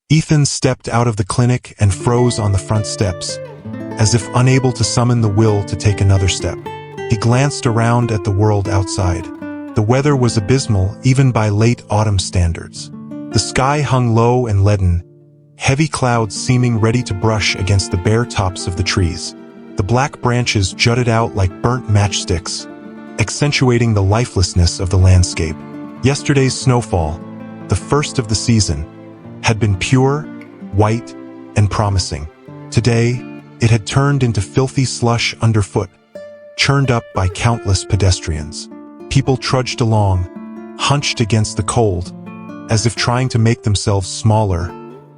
Ethan stepped out of the clinic and froze on the front steps, as if unable to summon the will to take another step. He glanced around at the world outside. The weather was abysmal even by late autumn standards. The sky hung low and leaden, heavy clouds seeming ready to brush against the bare tops of the trees. The black branches jutted out like burnt matchsticks, accentuating the lifelessness of the landscape. Yesterday's snowfall, the first of the season, had been pure, white, and promising. Today, it had turned into filthy slush underfoot, churned up by countless pedestrians. People trudged along, hunched against the cold, as if trying to make themselves smaller,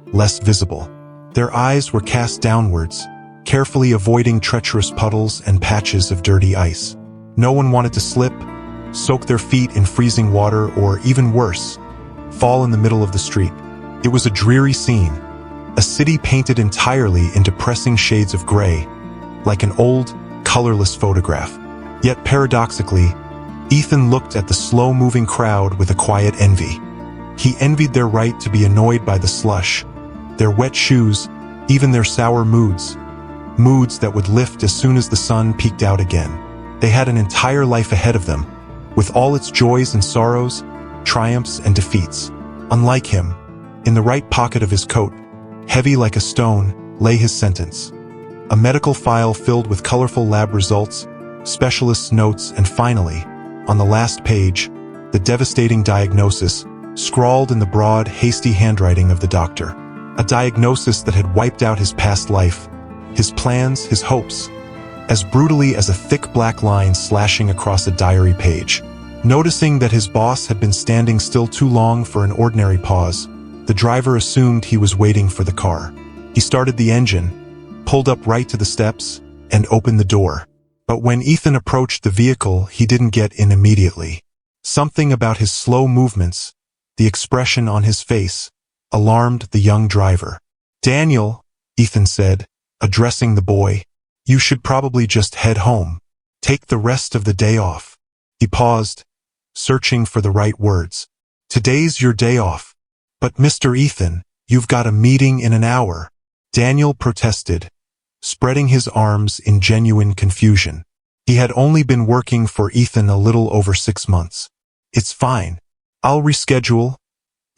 less visible. Their eyes were cast downwards, carefully avoiding treacherous puddles and patches of dirty ice. No one wanted to slip, soak their feet in freezing water, or even worse, fall in the middle of the street. It was a dreary scene, a city painted entirely in depressing shades of gray, like an old, colorless photograph. Yet paradoxically, Ethan looked at the slow-moving crowd with a quiet envy. He envied their right to be annoyed by the slush, their wet shoes, even their sour moods that would lift as soon as the sun peeked out again. They had an entire life ahead of them, with all its joys and sorrows, triumphs and defeats. Unlike him, in the right pocket of his coat, heavy like a stone, lay his sentence. A medical file filled with colorful lab results, specialist notes, and finally, on the last page, the devastating diagnosis, scrawled in the broad, hasty handwriting of the doctor. A diagnosis that had wiped out his past life, his plans, his hopes, as brutally as a thick black line slashing across a diary page. Noticing that his boss had been standing still too long for an ordinary pause, the driver assumed he was waiting for the car. He started the engine, pulled up right to the steps, and opened the door. But when Ethan approached the vehicle, he didn't get in immediately. Something about his slow movements, the expression on his face, alarmed the young driver. "Daniel," Ethan said, addressing the boy, "you should probably just head home. Take the rest of the day off." He paused, searching for the right words. "Today's your day off." "But Mr. Ethan, you've got a meeting in an hour," Daniel protested, spreading his arms in genuine confusion. He had only been working for Ethan a little over 6 months. "It's fine. I'll reschedule,"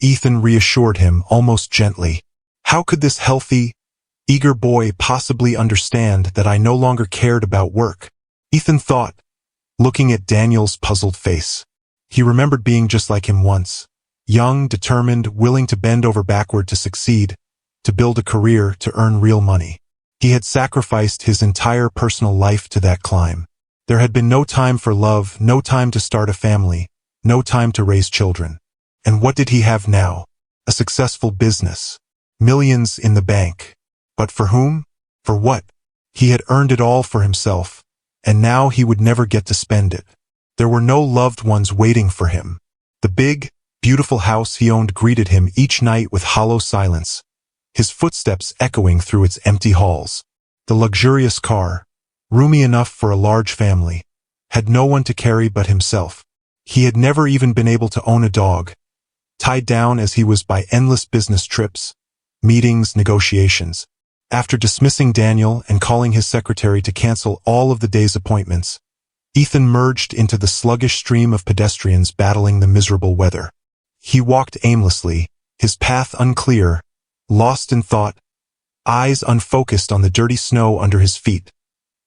Ethan reassured him almost gently. How could this healthy, eager boy possibly understand that I no longer cared about work? Ethan thought, looking at Daniel's puzzled face. He remembered being just like him once. Young, determined, willing to bend over backward to succeed, to build a career, to earn real money. He had sacrificed his entire personal life to that climb. There had been no time for love, no time to start a family, no time to raise children. And what did he have now? A successful business. Millions in the bank. But for whom? For what? He had earned it all for himself, and now he would never get to spend it. There were no loved ones waiting for him. The big, beautiful house he owned greeted him each night with hollow silence, his footsteps echoing through its empty halls. The luxurious car, roomy enough for a large family, had no one to carry but himself. He had never even been able to own a dog, tied down as he was by endless business trips, meetings, negotiations. After dismissing Daniel and calling his secretary to cancel all of the day's appointments, Ethan merged into the sluggish stream of pedestrians battling the miserable weather. He walked aimlessly, his path unclear, lost in thought, eyes unfocused on the dirty snow under his feet,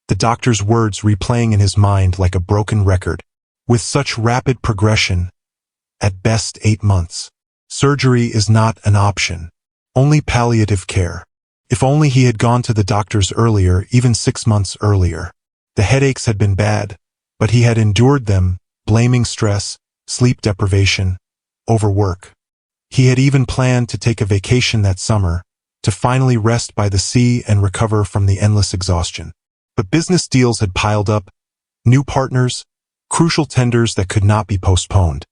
the doctor's words replaying in his mind like a broken record. With such rapid progression, at best 8 months, surgery is not an option, only palliative care. If only he had gone to the doctors earlier, even 6 months earlier. The headaches had been bad, but he had endured them, blaming stress, sleep deprivation, overwork. He had even planned to take a vacation that summer, to finally rest by the sea and recover from the endless exhaustion. But business deals had piled up, new partners, crucial tenders that could not be postponed.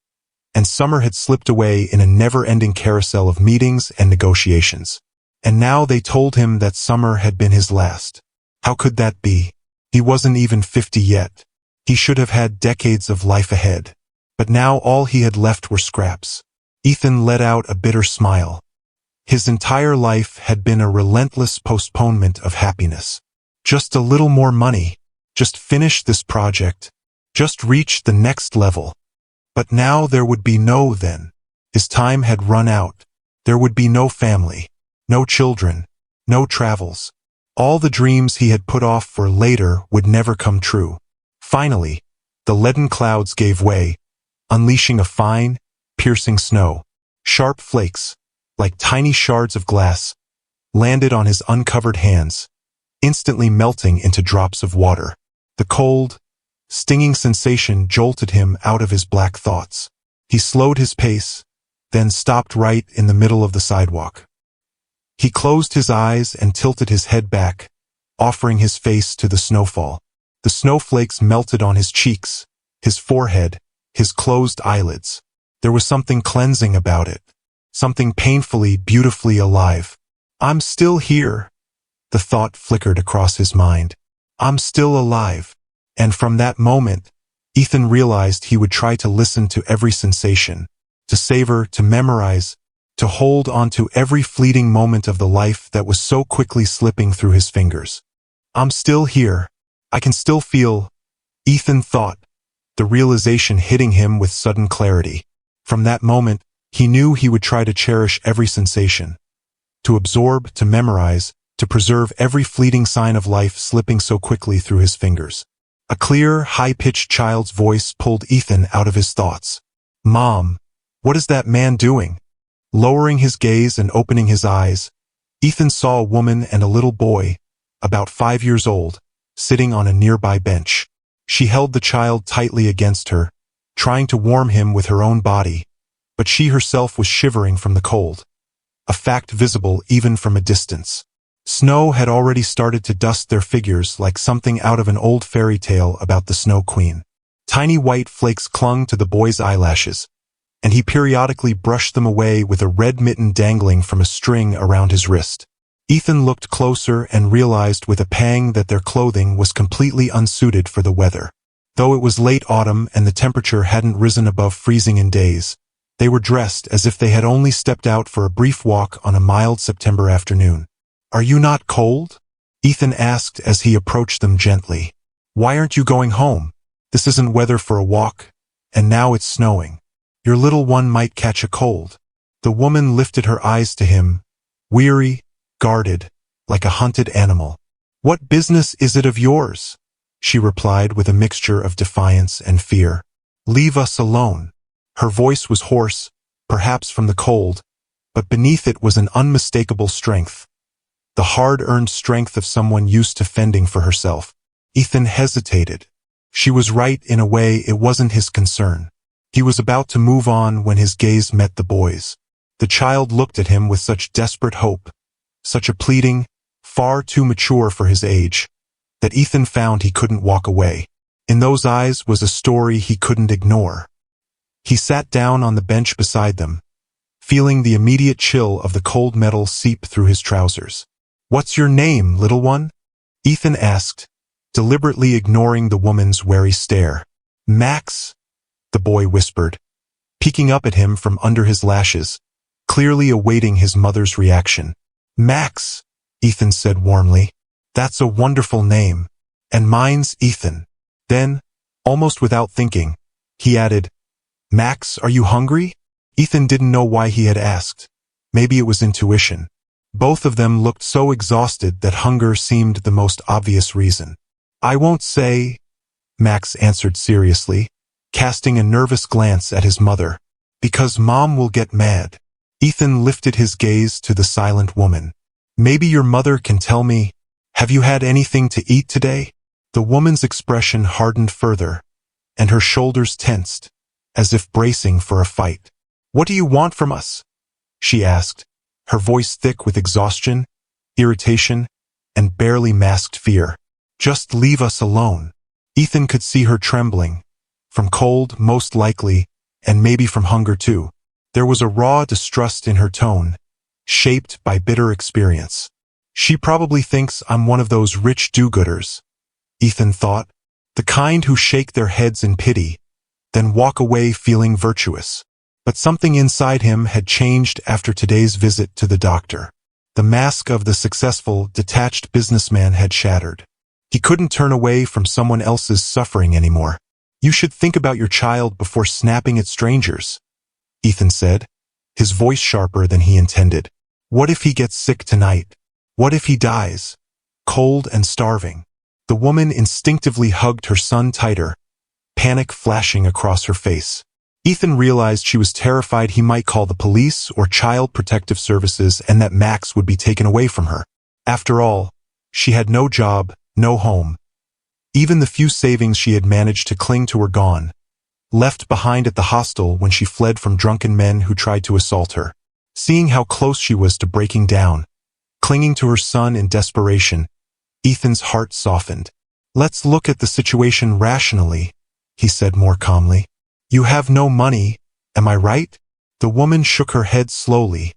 And summer had slipped away in a never-ending carousel of meetings and negotiations. And now they told him that summer had been his last. How could that be? He wasn't even 50 yet. He should have had decades of life ahead. But now all he had left were scraps. Ethan let out a bitter smile. His entire life had been a relentless postponement of happiness. Just a little more money. Just finish this project. Just reach the next level. But now there would be no then. His time had run out. There would be no family, no children, no travels. All the dreams he had put off for later would never come true. Finally, the leaden clouds gave way, unleashing a fine, piercing snow. Sharp flakes, like tiny shards of glass, landed on his uncovered hands, instantly melting into drops of water. The cold, stinging sensation jolted him out of his black thoughts. He slowed his pace, then stopped right in the middle of the sidewalk. He closed his eyes and tilted his head back, offering his face to the snowfall. The snowflakes melted on his cheeks, his forehead, his closed eyelids. There was something cleansing about it, something painfully, beautifully alive. I'm still here, the thought flickered across his mind. I'm still alive. And from that moment, Ethan realized he would try to listen to every sensation, to savor, to memorize, to hold on to every fleeting moment of the life that was so quickly slipping through his fingers. I'm still here. I can still feel, Ethan thought, the realization hitting him with sudden clarity. From that moment, he knew he would try to cherish every sensation, to absorb, to memorize, to preserve every fleeting sign of life slipping so quickly through his fingers. A clear, high-pitched child's voice pulled Ethan out of his thoughts. Mom, what is that man doing? Lowering his gaze and opening his eyes, Ethan saw a woman and a little boy, about 5 years old, sitting on a nearby bench. She held the child tightly against her, trying to warm him with her own body, but she herself was shivering from the cold, a fact visible even from a distance. Snow had already started to dust their figures like something out of an old fairy tale about the Snow Queen. Tiny white flakes clung to the boy's eyelashes, and he periodically brushed them away with a red mitten dangling from a string around his wrist. Ethan looked closer and realized with a pang that their clothing was completely unsuited for the weather. Though it was late autumn and the temperature hadn't risen above freezing in days, they were dressed as if they had only stepped out for a brief walk on a mild September afternoon. Are you not cold? Ethan asked as he approached them gently. Why aren't you going home? This isn't weather for a walk, and now it's snowing. Your little one might catch a cold. The woman lifted her eyes to him, weary, guarded, like a hunted animal. What business is it of yours? She replied with a mixture of defiance and fear. Leave us alone. Her voice was hoarse, perhaps from the cold, but beneath it was an unmistakable strength. The hard-earned strength of someone used to fending for herself. Ethan hesitated. She was right in a way it wasn't his concern. He was about to move on when his gaze met the boy's. The child looked at him with such desperate hope, such a pleading, far too mature for his age, that Ethan found he couldn't walk away. In those eyes was a story he couldn't ignore. He sat down on the bench beside them, feeling the immediate chill of the cold metal seep through his trousers. What's your name, little one? Ethan asked, deliberately ignoring the woman's wary stare. Max, the boy whispered, peeking up at him from under his lashes, clearly awaiting his mother's reaction. Max, Ethan said warmly. That's a wonderful name. And mine's Ethan. Then, almost without thinking, he added, Max, are you hungry? Ethan didn't know why he had asked. Maybe it was intuition. Both of them looked so exhausted that hunger seemed the most obvious reason. I won't say, Max answered seriously, casting a nervous glance at his mother. Because Mom will get mad. Ethan lifted his gaze to the silent woman. Maybe your mother can tell me, have you had anything to eat today? The woman's expression hardened further, and her shoulders tensed, as if bracing for a fight. What do you want from us? She asked, her voice thick with exhaustion, irritation, and barely masked fear. Just leave us alone. Ethan could see her trembling, from cold, most likely, and maybe from hunger too. There was a raw distrust in her tone, shaped by bitter experience. She probably thinks I'm one of those rich do-gooders, Ethan thought, the kind who shake their heads in pity, then walk away feeling virtuous. But something inside him had changed after today's visit to the doctor. The mask of the successful, detached businessman had shattered. He couldn't turn away from someone else's suffering anymore. "You should think about your child before snapping at strangers," Ethan said, his voice sharper than he intended. "What if he gets sick tonight? What if he dies? Cold and starving." The woman instinctively hugged her son tighter, panic flashing across her face. Ethan realized she was terrified he might call the police or Child Protective Services and that Max would be taken away from her. After all, she had no job, no home. Even the few savings she had managed to cling to were gone, left behind at the hostel when she fled from drunken men who tried to assault her. Seeing how close she was to breaking down, clinging to her son in desperation, Ethan's heart softened. "Let's look at the situation rationally," he said more calmly. "You have no money, am I right?" The woman shook her head slowly,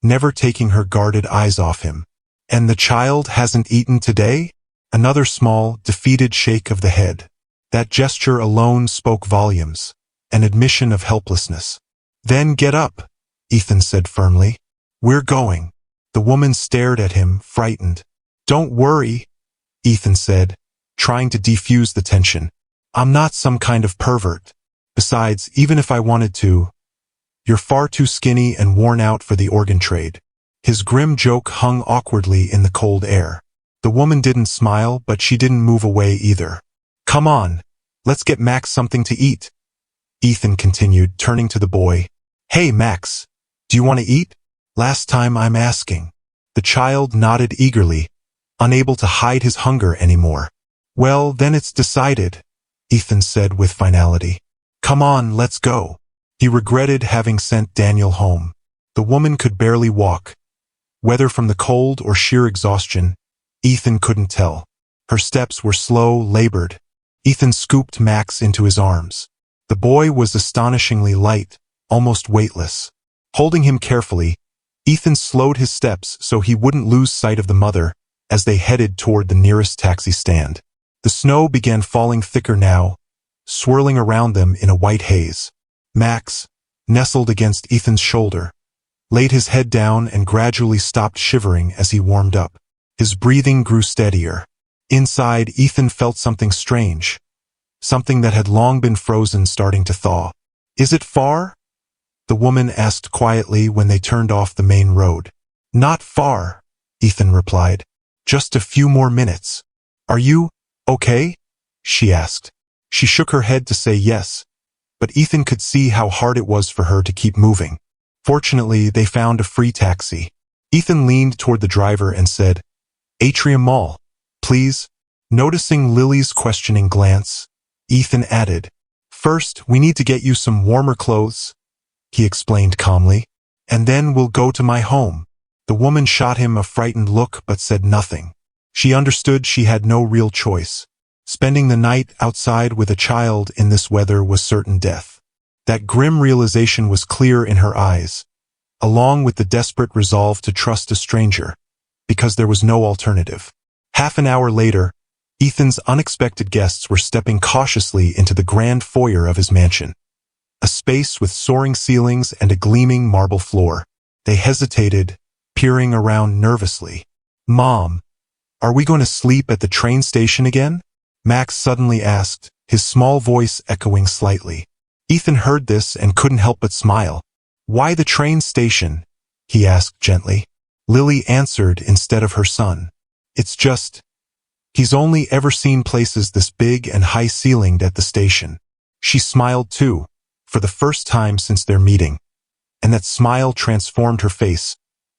never taking her guarded eyes off him. "And the child hasn't eaten today?" Another small, defeated shake of the head. That gesture alone spoke volumes, an admission of helplessness. "Then get up," Ethan said firmly. "We're going." The woman stared at him, frightened. "Don't worry," Ethan said, trying to defuse the tension. "I'm not some kind of pervert. Besides, even if I wanted to, you're far too skinny and worn out for the organ trade." His grim joke hung awkwardly in the cold air. The woman didn't smile, but she didn't move away either. "Come on, let's get Max something to eat," Ethan continued, turning to the boy. "Hey, Max, do you want to eat? Last time I'm asking." The child nodded eagerly, unable to hide his hunger anymore. "Well, then it's decided," Ethan said with finality. "Come on, let's go." He regretted having sent Daniel home. The woman could barely walk. Whether from the cold or sheer exhaustion, Ethan couldn't tell. Her steps were slow, labored. Ethan scooped Max into his arms. The boy was astonishingly light, almost weightless. Holding him carefully, Ethan slowed his steps so he wouldn't lose sight of the mother as they headed toward the nearest taxi stand. The snow began falling thicker now, swirling around them in a white haze. Max, nestled against Ethan's shoulder, laid his head down and gradually stopped shivering as he warmed up. His breathing grew steadier. Inside, Ethan felt something strange, something that had long been frozen starting to thaw. "Is it far?" the woman asked quietly when they turned off the main road. "Not far," Ethan replied. "Just a few more minutes." "Are you okay?" she asked. She shook her head to say yes, but Ethan could see how hard it was for her to keep moving. Fortunately, they found a free taxi. Ethan leaned toward the driver and said, "Atrium Mall, please." Noticing Lily's questioning glance, Ethan added, "First, we need to get you some warmer clothes," he explained calmly, "and then we'll go to my home." The woman shot him a frightened look but said nothing. She understood she had no real choice. Spending the night outside with a child in this weather was certain death. That grim realization was clear in her eyes, along with the desperate resolve to trust a stranger, because there was no alternative. Half an hour later, Ethan's unexpected guests were stepping cautiously into the grand foyer of his mansion, a space with soaring ceilings and a gleaming marble floor. They hesitated, peering around nervously. "Mom, are we going to sleep at the train station again?" Max suddenly asked, his small voice echoing slightly. Ethan heard this and couldn't help but smile. "Why the train station?" he asked gently. Lily answered instead of her son. "It's just, he's only ever seen places this big and high-ceilinged at the station." She smiled too, for the first time since their meeting, and that smile transformed her face,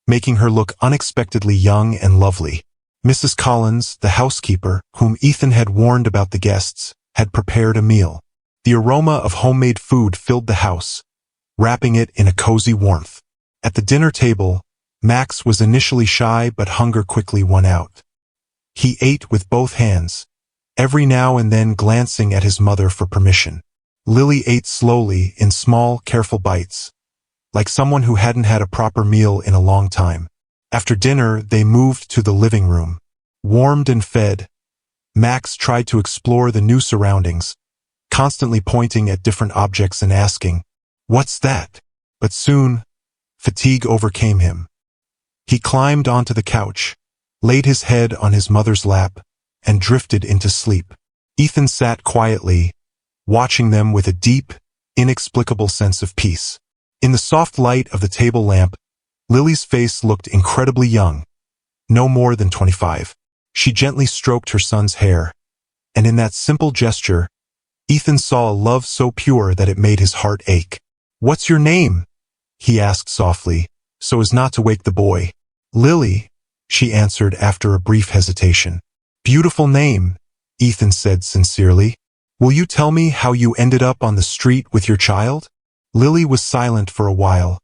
making her look unexpectedly young and lovely. Mrs. Collins, the housekeeper, whom Ethan had warned about the guests, had prepared a meal. The aroma of homemade food filled the house, wrapping it in a cozy warmth. At the dinner table, Max was initially shy but hunger quickly won out. He ate with both hands, every now and then glancing at his mother for permission. Lily ate slowly in small, careful bites, like someone who hadn't had a proper meal in a long time. After dinner, they moved to the living room. Warmed and fed, Max tried to explore the new surroundings, constantly pointing at different objects and asking, "What's that?" But soon, fatigue overcame him. He climbed onto the couch, laid his head on his mother's lap, and drifted into sleep. Ethan sat quietly, watching them with a deep, inexplicable sense of peace. In the soft light of the table lamp, Lily's face looked incredibly young, no more than 25. She gently stroked her son's hair, and in that simple gesture, Ethan saw a love so pure that it made his heart ache. "What's your name?" he asked softly, so as not to wake the boy. "Lily," she answered after a brief hesitation. "Beautiful name," Ethan said sincerely. "Will you tell me how you ended up on the street with your child?" Lily was silent for a while,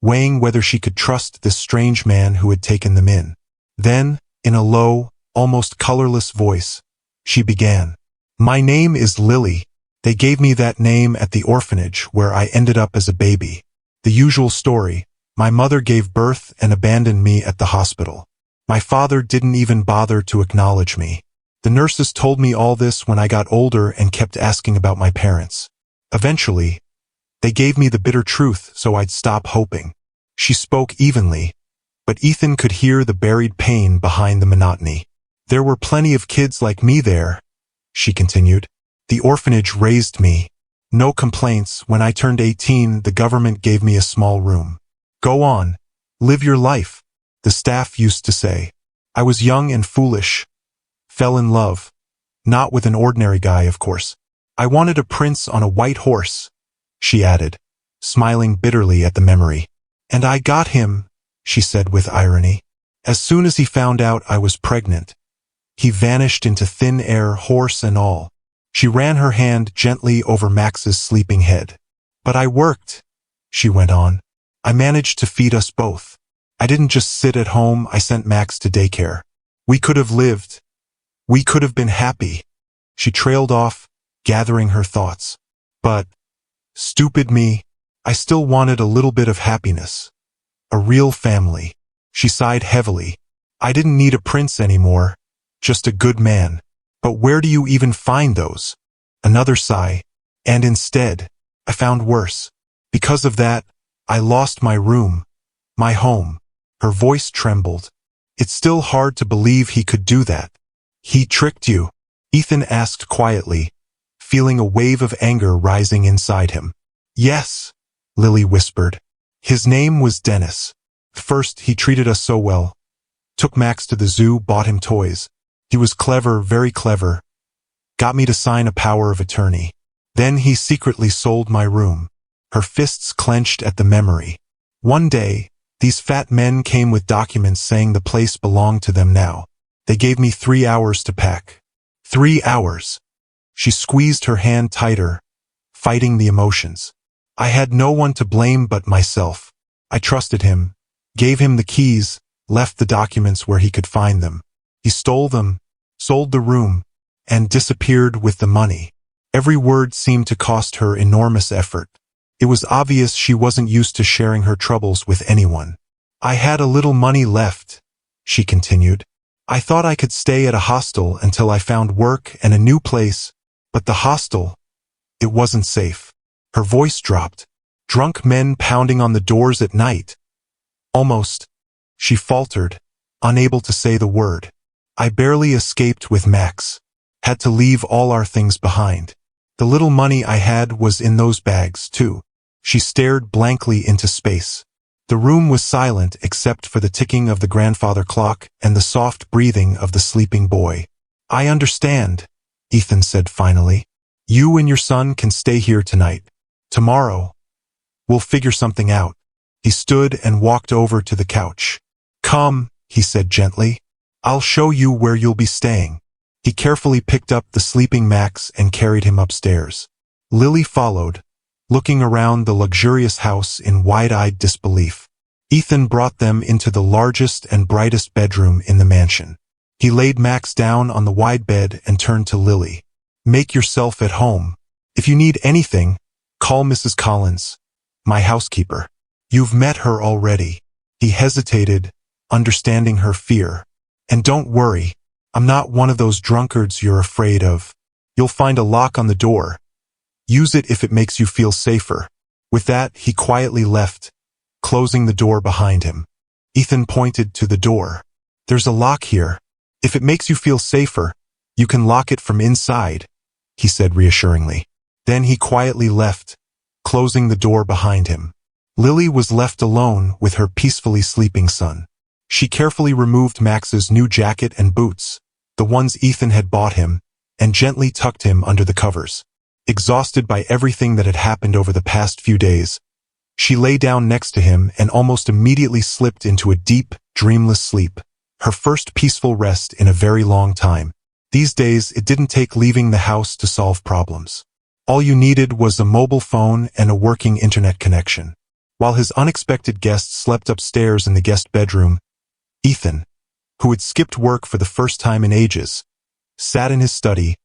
weighing whether she could trust this strange man who had taken them in. Then, in a low, almost colorless voice, she began. "My name is Lily. They gave me that name at the orphanage where I ended up as a baby. The usual story. My mother gave birth and abandoned me at the hospital. My father didn't even bother to acknowledge me. The nurses told me all this when I got older and kept asking about my parents. Eventually, they gave me the bitter truth so I'd stop hoping." She spoke evenly, but Ethan could hear the buried pain behind the monotony. "There were plenty of kids like me there," she continued. "The orphanage raised me. No complaints. When I turned 18, the government gave me a small room. 'Go on, live your life,' the staff used to say. I was young and foolish. Fell in love. Not with an ordinary guy, of course. I wanted a prince on a white horse," she added, smiling bitterly at the memory. "And I got him," she said with irony. "As soon as he found out I was pregnant, he vanished into thin air, horse and all." She ran her hand gently over Max's sleeping head. "But I worked," she went on. "I managed to feed us both. I didn't just sit at home, I sent Max to daycare. We could have lived. We could have been happy." She trailed off, gathering her thoughts. "But, stupid me, I still wanted a little bit of happiness. A real family." She sighed heavily. "I didn't need a prince anymore, just a good man. But where do you even find those?" Another sigh. "And instead, I found worse. Because of that, I lost my room, my home." Her voice trembled. "It's still hard to believe he could do that." "He tricked you?" Ethan asked quietly, feeling a wave of anger rising inside him. "Yes," Lily whispered. "His name was Dennis. First, he treated us so well. Took Max to the zoo, bought him toys. He was clever, very clever. Got me to sign a power of attorney. Then he secretly sold my room." Her fists clenched at the memory. "One day, these fat men came with documents saying the place belonged to them now. They gave me 3 hours to pack. 3 hours." She squeezed her hand tighter, fighting the emotions. "I had no one to blame but myself. I trusted him, gave him the keys, left the documents where he could find them. He stole them, sold the room, and disappeared with the money." Every word seemed to cost her enormous effort. It was obvious she wasn't used to sharing her troubles with anyone. "I had a little money left," she continued. "I thought I could stay at a hostel until I found work and a new place, but the hostel, it wasn't safe." Her voice dropped. "Drunk men pounding on the doors at night. Almost," she faltered, unable to say the word. "I barely escaped with Max. Had to leave all our things behind. The little money I had was in those bags, too." She stared blankly into space. The room was silent except for the ticking of the grandfather clock and the soft breathing of the sleeping boy. "I understand," Ethan said finally. "You and your son can stay here tonight. Tomorrow, we'll figure something out." He stood and walked over to the couch. "Come," he said gently. "I'll show you where you'll be staying." He carefully picked up the sleeping Max and carried him upstairs. Lily followed, looking around the luxurious house in wide-eyed disbelief. Ethan brought them into the largest and brightest bedroom in the mansion. He laid Max down on the wide bed and turned to Lily. "Make yourself at home. If you need anything, call Mrs. Collins, my housekeeper. You've met her already." He hesitated, understanding her fear. "And don't worry, I'm not one of those drunkards you're afraid of. You'll find a lock on the door. Use it if it makes you feel safer." With that, he quietly left, closing the door behind him. Ethan pointed to the door. "There's a lock here. If it makes you feel safer, you can lock it from inside," he said reassuringly. Then he quietly left, closing the door behind him. Lily was left alone with her peacefully sleeping son. She carefully removed Max's new jacket and boots, the ones Ethan had bought him, and gently tucked him under the covers. Exhausted by everything that had happened over the past few days, she lay down next to him and almost immediately slipped into a deep, dreamless sleep, her first peaceful rest in a very long time. These days, it didn't take leaving the house to solve problems. All you needed was a mobile phone and a working internet connection. While his unexpected guest slept upstairs in the guest bedroom, Ethan, who had skipped work for the first time in ages, sat in his study,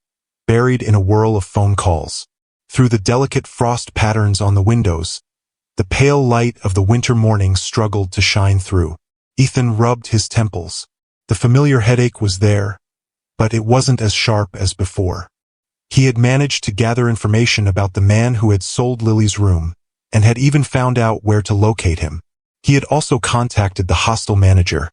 buried in a whirl of phone calls. Through the delicate frost patterns on the windows, the pale light of the winter morning struggled to shine through. Ethan rubbed his temples. The familiar headache was there, but it wasn't as sharp as before. He had managed to gather information about the man who had sold Lily's room, and had even found out where to locate him. He had also contacted the hostel manager,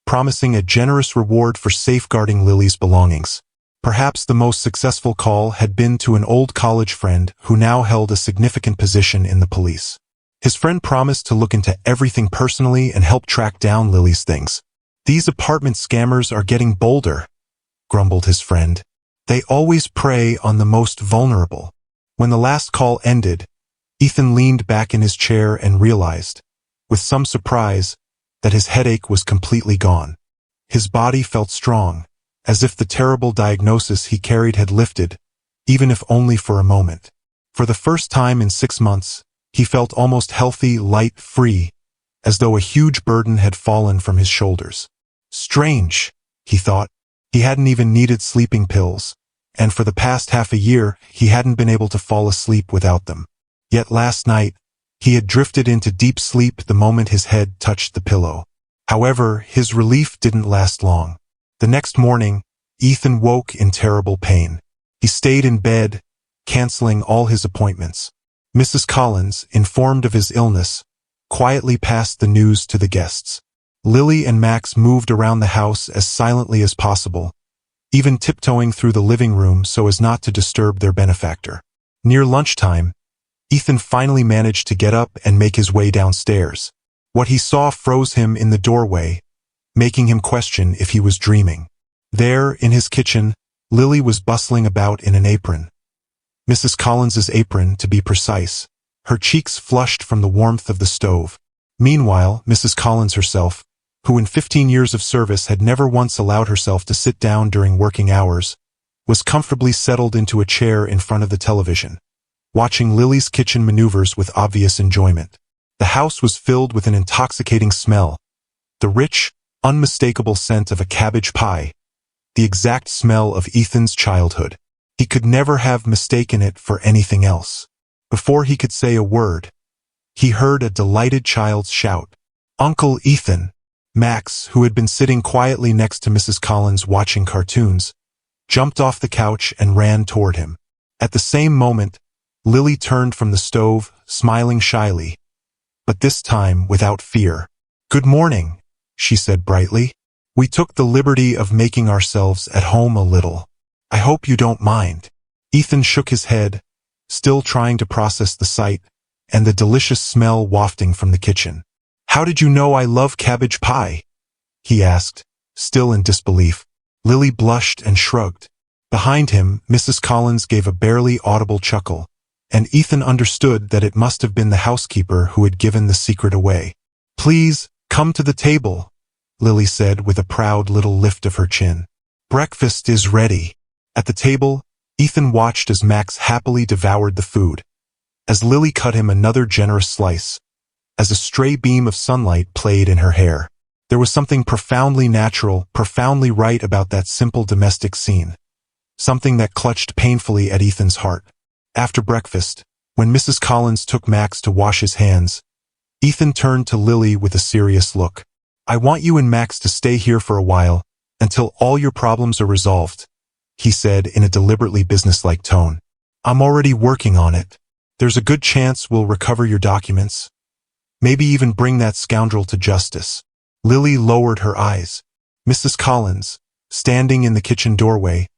promising a generous reward for safeguarding Lily's belongings. Perhaps the most successful call had been to an old college friend who now held a significant position in the police. His friend promised to look into everything personally and help track down Lily's things. "These apartment scammers are getting bolder," grumbled his friend. "They always prey on the most vulnerable." When the last call ended, Ethan leaned back in his chair and realized, with some surprise, that his headache was completely gone. His body felt strong, as if the terrible diagnosis he carried had lifted, even if only for a moment. For the first time in 6 months, he felt almost healthy, light, free, as though a huge burden had fallen from his shoulders. Strange, he thought. He hadn't even needed sleeping pills, and for the past half a year, he hadn't been able to fall asleep without them. Yet last night, he had drifted into deep sleep the moment his head touched the pillow. However, his relief didn't last long. The next morning, Ethan woke in terrible pain. He stayed in bed, canceling all his appointments. Mrs. Collins, informed of his illness, quietly passed the news to the guests. Lily and Max moved around the house as silently as possible, even tiptoeing through the living room so as not to disturb their benefactor. Near lunchtime, Ethan finally managed to get up and make his way downstairs. What he saw froze him in the doorway, making him question if he was dreaming. There, in his kitchen, Lily was bustling about in an apron. Mrs. Collins's apron, to be precise, her cheeks flushed from the warmth of the stove. Meanwhile, Mrs. Collins herself, who in 15 years of service had never once allowed herself to sit down during working hours, was comfortably settled into a chair in front of the television, watching Lily's kitchen maneuvers with obvious enjoyment. The house was filled with an intoxicating smell, the rich, unmistakable scent of a cabbage pie, the exact smell of Ethan's childhood. He could never have mistaken it for anything else. Before he could say a word, he heard a delighted child's shout, "Uncle Ethan!" Max, who had been sitting quietly next to Mrs. Collins watching cartoons, jumped off the couch and ran toward him. At the same moment, Lily turned from the stove, smiling shyly, but this time without fear. "Good morning," she said brightly. "We took the liberty of making ourselves at home a little. I hope you don't mind." Ethan shook his head, still trying to process the sight and the delicious smell wafting from the kitchen. "How did you know I love cabbage pie?" he asked, still in disbelief. Lily blushed and shrugged. Behind him, Mrs. Collins gave a barely audible chuckle, and Ethan understood that it must have been the housekeeper who had given the secret away. "Please, come to the table," Lily said with a proud little lift of her chin. "Breakfast is ready." At the table, Ethan watched as Max happily devoured the food, as Lily cut him another generous slice, as a stray beam of sunlight played in her hair. There was something profoundly natural, profoundly right about that simple domestic scene, something that clutched painfully at Ethan's heart. After breakfast, when Mrs. Collins took Max to wash his hands, Ethan turned to Lily with a serious look. "I want you and Max to stay here for a while, until all your problems are resolved," he said in a deliberately businesslike tone. "I'm already working on it." There's a good chance we'll recover your documents. Maybe even bring that scoundrel to justice. Lily lowered her eyes. Mrs. Collins, standing in the kitchen doorway,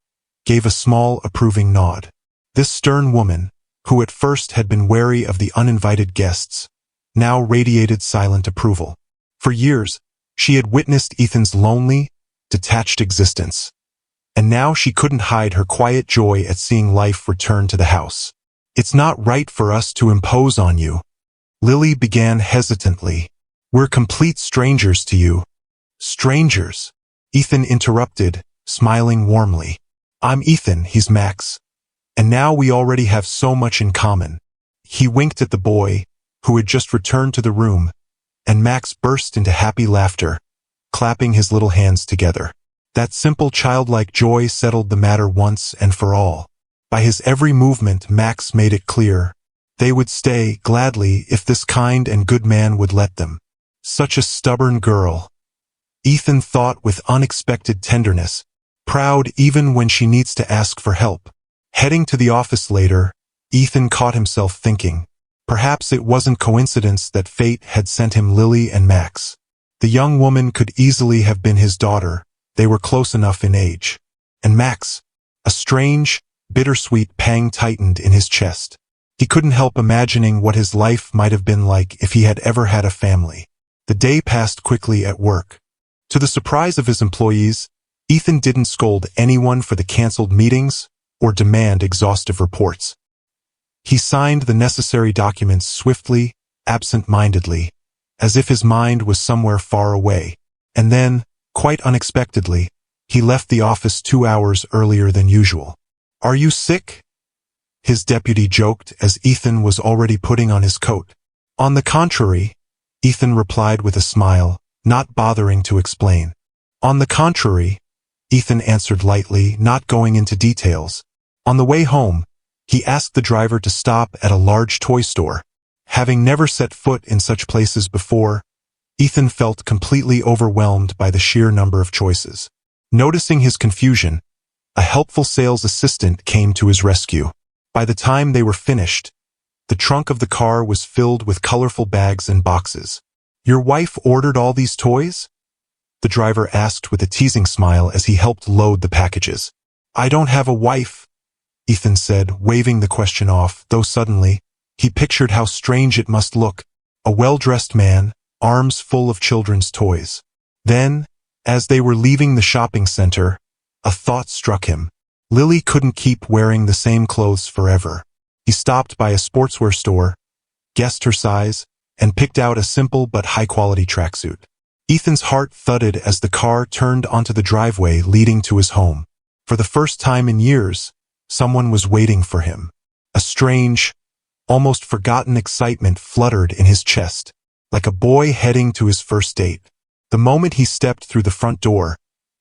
gave a small, approving nod. This stern woman, who at first had been wary of the uninvited guests, now radiated silent approval. For years, she had witnessed Ethan's lonely, detached existence. And now she couldn't hide her quiet joy at seeing life return to the house. It's not right for us to impose on you. Lily began hesitantly. We're complete strangers to you. Strangers? Ethan interrupted, smiling warmly. I'm Ethan, he's Max. And now we already have so much in common. He winked at the boy, who had just returned to the room, and Max burst into happy laughter, clapping his little hands together. That simple childlike joy settled the matter once and for all. By his every movement, Max made it clear. They would stay, gladly, if this kind and good man would let them. Such a stubborn girl. Ethan thought with unexpected tenderness, proud even when she needs to ask for help. Heading to the office later, Ethan caught himself thinking, perhaps it wasn't coincidence that fate had sent him Lily and Max. The young woman could easily have been his daughter. They were close enough in age. And Max, a strange, bittersweet pang tightened in his chest. He couldn't help imagining what his life might have been like if he had ever had a family. The day passed quickly at work. To the surprise of his employees, Ethan didn't scold anyone for the canceled meetings or demand exhaustive reports. He signed the necessary documents swiftly, absent-mindedly, as if his mind was somewhere far away. And then, quite unexpectedly, he left the office 2 hours earlier than usual. Are you sick? His deputy joked as Ethan was already putting on his coat. On the contrary, Ethan replied with a smile, not bothering to explain. On the contrary, Ethan answered lightly, not going into details. On the way home, he asked the driver to stop at a large toy store. Having never set foot in such places before, Ethan felt completely overwhelmed by the sheer number of choices. Noticing his confusion, a helpful sales assistant came to his rescue. By the time they were finished, the trunk of the car was filled with colorful bags and boxes. Your wife ordered all these toys? The driver asked with a teasing smile as he helped load the packages. I don't have a wife, Ethan said, waving the question off, though suddenly, he pictured how strange it must look. A well-dressed man, arms full of children's toys. Then, as they were leaving the shopping center, a thought struck him. Lily couldn't keep wearing the same clothes forever. He stopped by a sportswear store, guessed her size, and picked out a simple but high-quality tracksuit. Ethan's heart thudded as the car turned onto the driveway leading to his home. For the first time in years, someone was waiting for him. A strange, almost forgotten excitement fluttered in his chest, like a boy heading to his first date. The moment he stepped through the front door,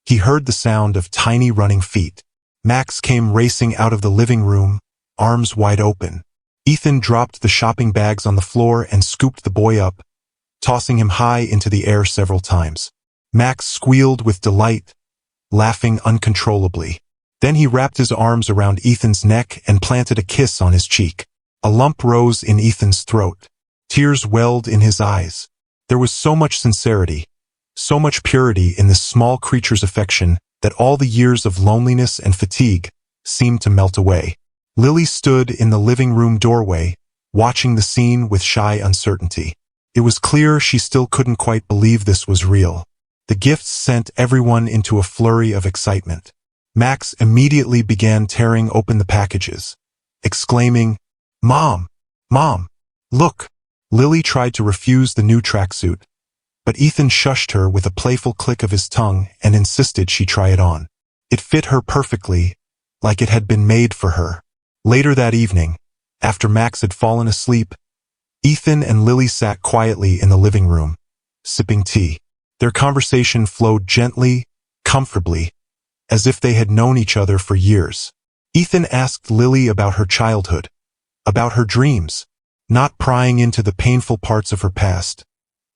he heard the sound of tiny running feet. Max came racing out of the living room, arms wide open. Ethan dropped the shopping bags on the floor and scooped the boy up, tossing him high into the air several times. Max squealed with delight, laughing uncontrollably. Then he wrapped his arms around Ethan's neck and planted a kiss on his cheek. A lump rose in Ethan's throat. Tears welled in his eyes. There was so much sincerity, so much purity in this small creature's affection that all the years of loneliness and fatigue seemed to melt away. Lily stood in the living room doorway, watching the scene with shy uncertainty. It was clear she still couldn't quite believe this was real. The gifts sent everyone into a flurry of excitement. Max immediately began tearing open the packages, exclaiming, Mom! Mom! Look! Lily tried to refuse the new tracksuit, but Ethan shushed her with a playful click of his tongue and insisted she try it on. It fit her perfectly, like it had been made for her. Later that evening, after Max had fallen asleep, Ethan and Lily sat quietly in the living room, sipping tea. Their conversation flowed gently, comfortably, as if they had known each other for years. Ethan asked Lily about her childhood, about her dreams, not prying into the painful parts of her past,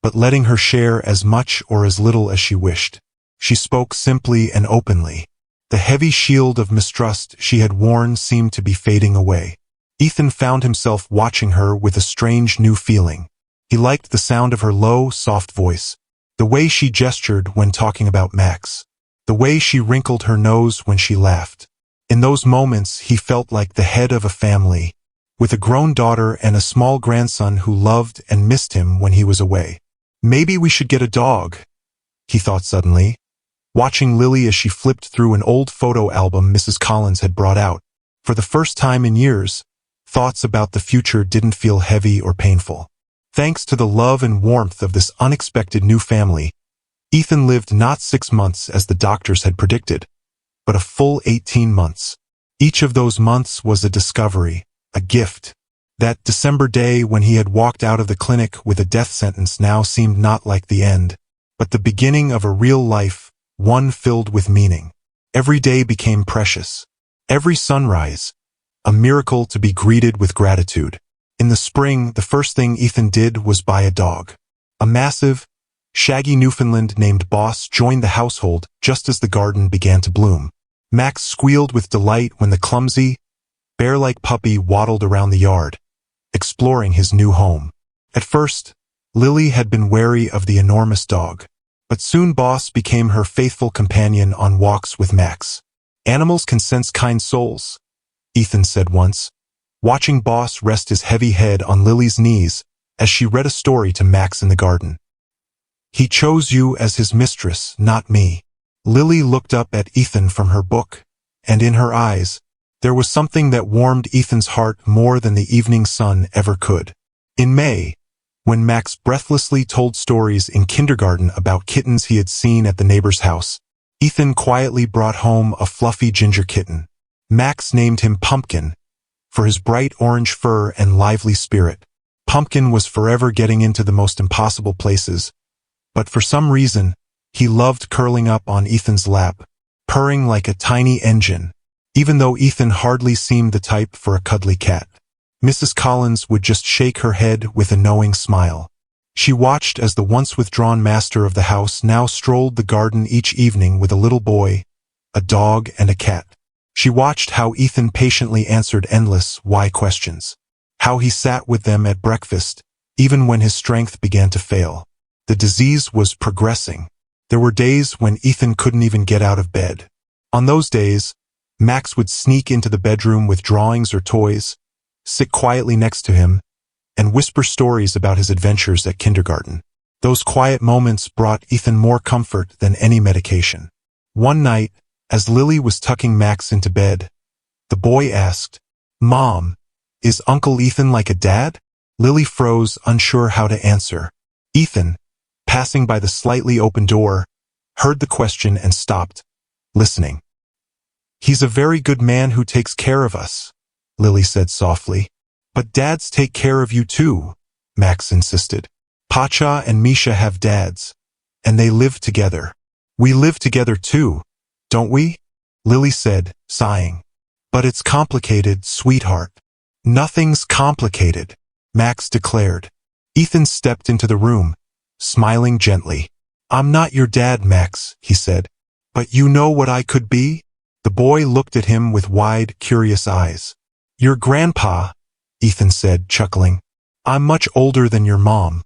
but letting her share as much or as little as she wished. She spoke simply and openly. The heavy shield of mistrust she had worn seemed to be fading away. Ethan found himself watching her with a strange new feeling. He liked the sound of her low, soft voice, the way she gestured when talking about Max, the way she wrinkled her nose when she laughed. In those moments, he felt like the head of a family, with a grown daughter and a small grandson who loved and missed him when he was away. Maybe we should get a dog, he thought suddenly, watching Lily as she flipped through an old photo album Mrs. Collins had brought out. For the first time in years, thoughts about the future didn't feel heavy or painful. Thanks to the love and warmth of this unexpected new family, Ethan lived not 6 months as the doctors had predicted, but a full 18 months. Each of those months was a discovery, a gift. That December day when he had walked out of the clinic with a death sentence now seemed not like the end, but the beginning of a real life, one filled with meaning. Every day became precious. Every sunrise, a miracle to be greeted with gratitude. In the spring, the first thing Ethan did was buy a dog. A massive, shaggy Newfoundland named Boss joined the household just as the garden began to bloom. Max squealed with delight when the clumsy, bear-like puppy waddled around the yard, exploring his new home. At first, Lily had been wary of the enormous dog, but soon Boss became her faithful companion on walks with Max. "Animals can sense kind souls," Ethan said once, watching Boss rest his heavy head on Lily's knees as she read a story to Max in the garden. "He chose you as his mistress, not me." Lily looked up at Ethan from her book, and in her eyes, there was something that warmed Ethan's heart more than the evening sun ever could. In May, when Max breathlessly told stories in kindergarten about kittens he had seen at the neighbor's house, Ethan quietly brought home a fluffy ginger kitten. Max named him Pumpkin, for his bright orange fur and lively spirit. Pumpkin was forever getting into the most impossible places, but for some reason, he loved curling up on Ethan's lap, purring like a tiny engine, even though Ethan hardly seemed the type for a cuddly cat. Mrs. Collins would just shake her head with a knowing smile. She watched as the once withdrawn master of the house now strolled the garden each evening with a little boy, a dog, and a cat. She watched how Ethan patiently answered endless why questions, how he sat with them at breakfast, even when his strength began to fail. The disease was progressing. There were days when Ethan couldn't even get out of bed. On those days, Max would sneak into the bedroom with drawings or toys, sit quietly next to him, and whisper stories about his adventures at kindergarten. Those quiet moments brought Ethan more comfort than any medication. One night, as Lily was tucking Max into bed, the boy asked, "Mom, is Uncle Ethan like a dad?" Lily froze, unsure how to answer. Ethan, passing by the slightly open door, heard the question and stopped, listening. "He's a very good man who takes care of us," Lily said softly. "But dads take care of you too," Max insisted. "Pacha and Misha have dads, and they live together. We live together too, don't we?" Lily said, sighing. "But it's complicated, sweetheart." "Nothing's complicated," Max declared. Ethan stepped into the room, smiling gently. "I'm not your dad, Max," he said. "But you know what I could be?" The boy looked at him with wide, curious eyes. "Your grandpa," Ethan said, chuckling. "I'm much older than your mom.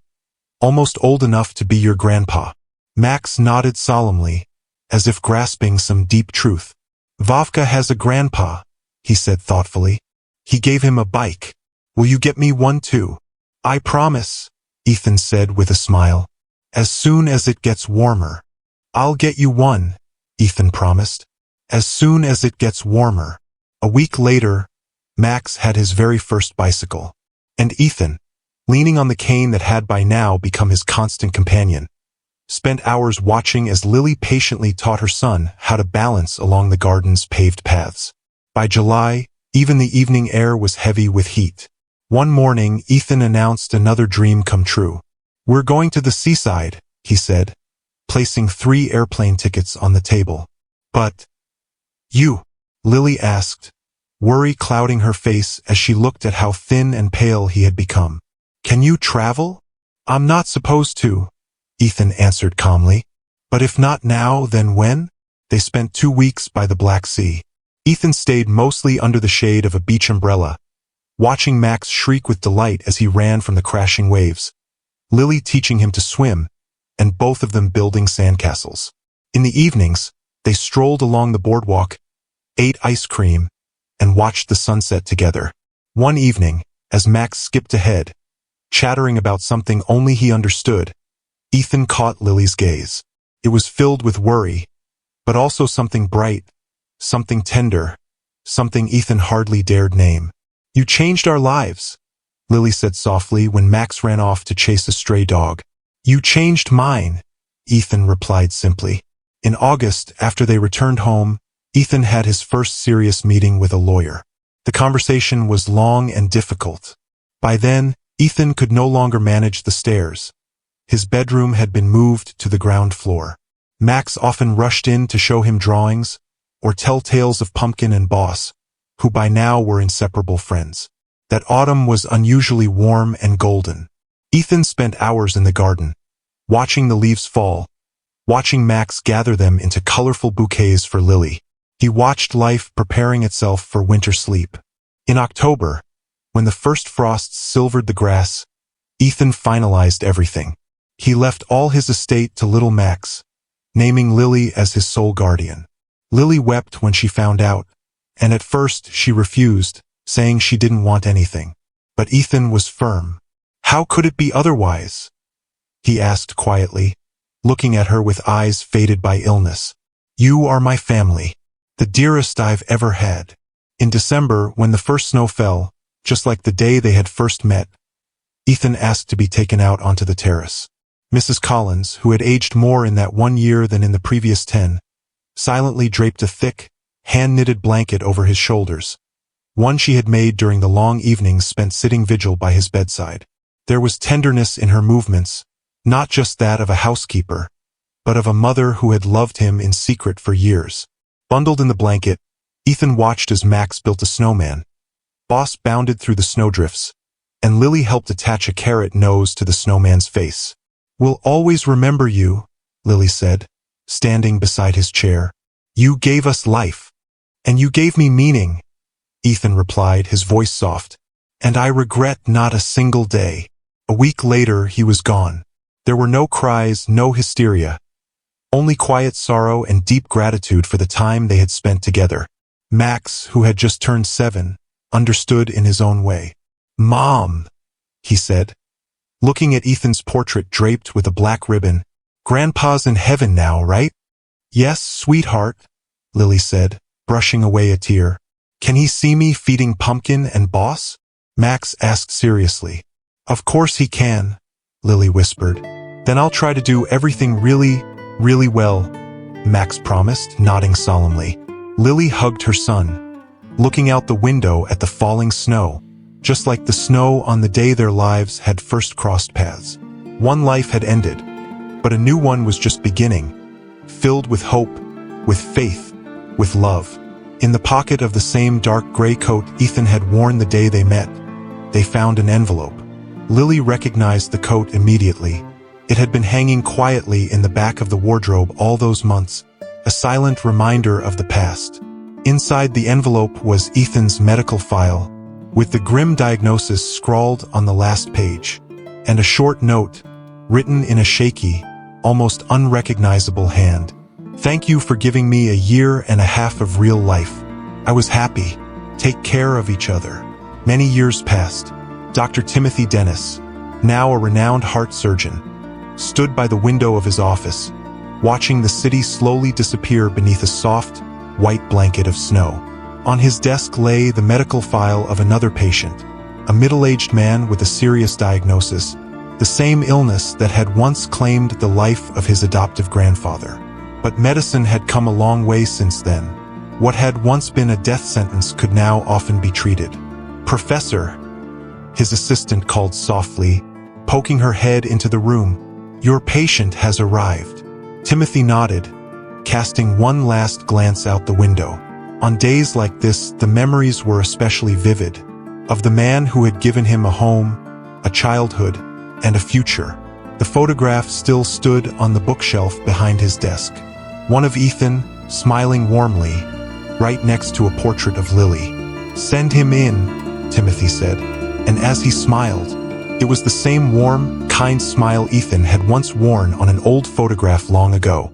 Almost old enough to be your grandpa." Max nodded solemnly, as if grasping some deep truth. "Vavka has a grandpa," he said thoughtfully. "He gave him a bike. Will you get me one too?" "I promise," Ethan said with a smile. "As soon as it gets warmer." "I'll get you one," Ethan promised. "As soon as it gets warmer." A week later, Max had his very first bicycle. And Ethan, leaning on the cane that had by now become his constant companion, spent hours watching as Lily patiently taught her son how to balance along the garden's paved paths. By July, even the evening air was heavy with heat. One morning, Ethan announced another dream come true. "We're going to the seaside," he said, placing 3 airplane tickets on the table. "But you?" Lily asked, worry clouding her face as she looked at how thin and pale he had become. "Can you travel?" "I'm not supposed to," Ethan answered calmly. "But if not now, then when?" They spent 2 weeks by the Black Sea. Ethan stayed mostly under the shade of a beach umbrella, watching Max shriek with delight as he ran from the crashing waves, Lily teaching him to swim, and both of them building sandcastles. In the evenings, they strolled along the boardwalk, ate ice cream, and watched the sunset together. One evening, as Max skipped ahead, chattering about something only he understood, Ethan caught Lily's gaze. It was filled with worry, but also something bright, something tender, something Ethan hardly dared name. "You changed our lives," Lily said softly when Max ran off to chase a stray dog. "You changed mine," Ethan replied simply. In August, after they returned home, Ethan had his first serious meeting with a lawyer. The conversation was long and difficult. By then, Ethan could no longer manage the stairs. His bedroom had been moved to the ground floor. Max often rushed in to show him drawings, or tell tales of Pumpkin and Boss, who by now were inseparable friends. That autumn was unusually warm and golden. Ethan spent hours in the garden, watching the leaves fall, watching Max gather them into colorful bouquets for Lily. He watched life preparing itself for winter sleep. In October, when the first frosts silvered the grass, Ethan finalized everything. He left all his estate to little Max, naming Lily as his sole guardian. Lily wept when she found out, and at first she refused, saying she didn't want anything. But Ethan was firm. "How could it be otherwise?" he asked quietly, looking at her with eyes faded by illness. "You are my family, the dearest I've ever had." In December, when the first snow fell, just like the day they had first met, Ethan asked to be taken out onto the terrace. Mrs. Collins, who had aged more in that 1 year than in the previous 10, silently draped a thick, hand-knitted blanket over his shoulders, one she had made during the long evenings spent sitting vigil by his bedside. There was tenderness in her movements, not just that of a housekeeper, but of a mother who had loved him in secret for years. Bundled in the blanket, Ethan watched as Max built a snowman. Boss bounded through the snowdrifts, and Lily helped attach a carrot nose to the snowman's face. "We'll always remember you," Lily said, standing beside his chair. "You gave us life. And you gave me meaning," Ethan replied, his voice soft. "And I regret not a single day." A week later, he was gone. There were no cries, no hysteria, only quiet sorrow and deep gratitude for the time they had spent together. Max, who had just turned 7, understood in his own way. "Mom," he said, looking at Ethan's portrait draped with a black ribbon. "Grandpa's in heaven now, right?" "Yes, sweetheart," Lily said, brushing away a tear. "Can he see me feeding Pumpkin and Boss?" Max asked seriously. "Of course he can," Lily whispered. "Then I'll try to do everything really, really well," Max promised, nodding solemnly. Lily hugged her son, looking out the window at the falling snow, just like the snow on the day their lives had first crossed paths. One life had ended, but a new one was just beginning, filled with hope, with faith, with love. In the pocket of the same dark gray coat Ethan had worn the day they met, they found an envelope. Lily recognized the coat immediately. It had been hanging quietly in the back of the wardrobe all those months, a silent reminder of the past. Inside the envelope was Ethan's medical file, with the grim diagnosis scrawled on the last page, and a short note, written in a shaky, almost unrecognizable hand. "Thank you for giving me a year and a half of real life. I was happy. Take care of each other." Many years passed. Dr. Timothy Dennis, now a renowned heart surgeon, stood by the window of his office, watching the city slowly disappear beneath a soft, white blanket of snow. On his desk lay the medical file of another patient, a middle-aged man with a serious diagnosis, the same illness that had once claimed the life of his adoptive grandfather. But medicine had come a long way since then. What had once been a death sentence could now often be treated. "Professor," his assistant called softly, poking her head into the room, "your patient has arrived." Timothy nodded, casting one last glance out the window. On days like this, the memories were especially vivid, of the man who had given him a home, a childhood, and a future. The photograph still stood on the bookshelf behind his desk. One of Ethan, smiling warmly, right next to a portrait of Lily. "Send him in," Timothy said. And as he smiled, it was the same warm, kind smile Ethan had once worn on an old photograph long ago.